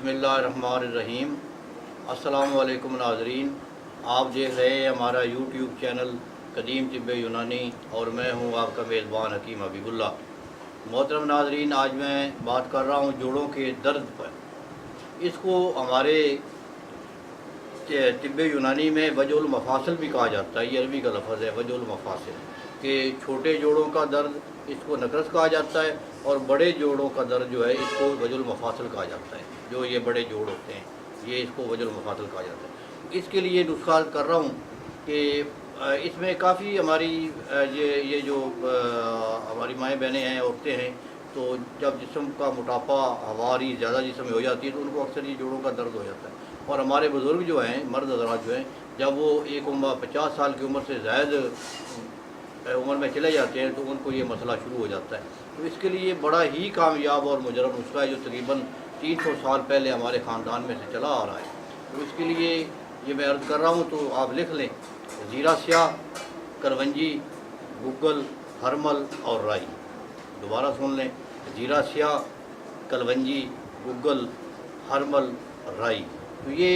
बिस्मिल्लाहिर्रहमानिर्रहीम। अस्सलाम वालेकुम नाज़रीन, आप देख रहे हैं हमारा यूट्यूब चैनल कदीम तिब्बे यूनानी और मैं हूं आपका मेज़बान हकीम हबीबुल्लाह। मोहतरम नाज़रीन, आज मैं बात कर रहा हूं जोड़ों के दर्द पर। इसको हमारे तिब्बे यूनानी में वजहुल मफासिल भी कहा जाता है। ये अरबी का लफ्ज़ है वजहुल मफासिल, कि छोटे जोड़ों का दर्द इसको नकरस कहा जाता है और बड़े जोड़ों का दर्द जो है इसको वजहुल मफासिल कहा जाता है। जो ये बड़े जोड़ होते हैं ये इसको वजहुल मफासिल कहा जाता है। इसके लिए नुस्खा कर रहा हूँ कि इसमें काफ़ी हमारी ये जो हमारी माएँ बहनें हैं, औरतें हैं, तो जब जिस्म का मोटापा हमारी ज़्यादा जिस्म में हो जाती है तो उनको अक्सर ये जोड़ों का दर्द हो जाता है। और हमारे बुज़ुर्ग जो हैं, मर्द हज़रात जो हैं, जब वो एक उम्र 50 साल की उम्र से ज़ायद उम्र में चले जाते हैं तो उनको ये मसला शुरू हो जाता है। तो इसके लिए बड़ा ही कामयाब और मुजरब नुस्खा है जो तकरीबन 300 साल पहले हमारे ख़ानदान में से चला आ रहा है। तो इसके लिए ये मैं अर्ज़ कर रहा हूँ, तो आप लिख लें ज़ीरा स्याह, करवंजी, गुग्गल, हरमल और राई। दोबारा सुन लें, ज़ीरा स्याह, कलवंजी, गुग्गल, हरमल, राई। तो ये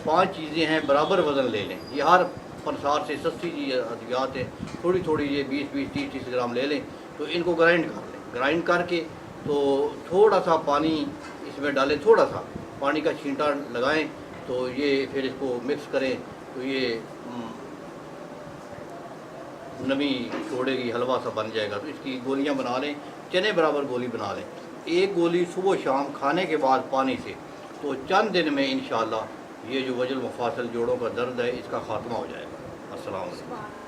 5 चीज़ें हैं, बराबर वज़न ले लें। ये हर प्रसार से सस्ती अद्वियात है, थोड़ी थोड़ी ये 20-20, 30-30 ग्राम ले लें। तो इनको ग्राइंड कर लें। ग्राइंड करके तो थोड़ा सा पानी इसमें डालें, थोड़ा सा पानी का छींटा लगाएं, तो ये फिर इसको मिक्स करें तो ये नमी छोड़ेगी, हलवा सा बन जाएगा। तो इसकी गोलियां बना लें, चने बराबर गोली बना लें। एक गोली सुबह शाम खाने के बाद पानी से, तो चंद दिन में इंशाअल्लाह ये जो वजहुल मफासिल जोड़ों का दर्द है इसका ख़ात्मा हो जाएगा। अस्सलाम वालेकुम।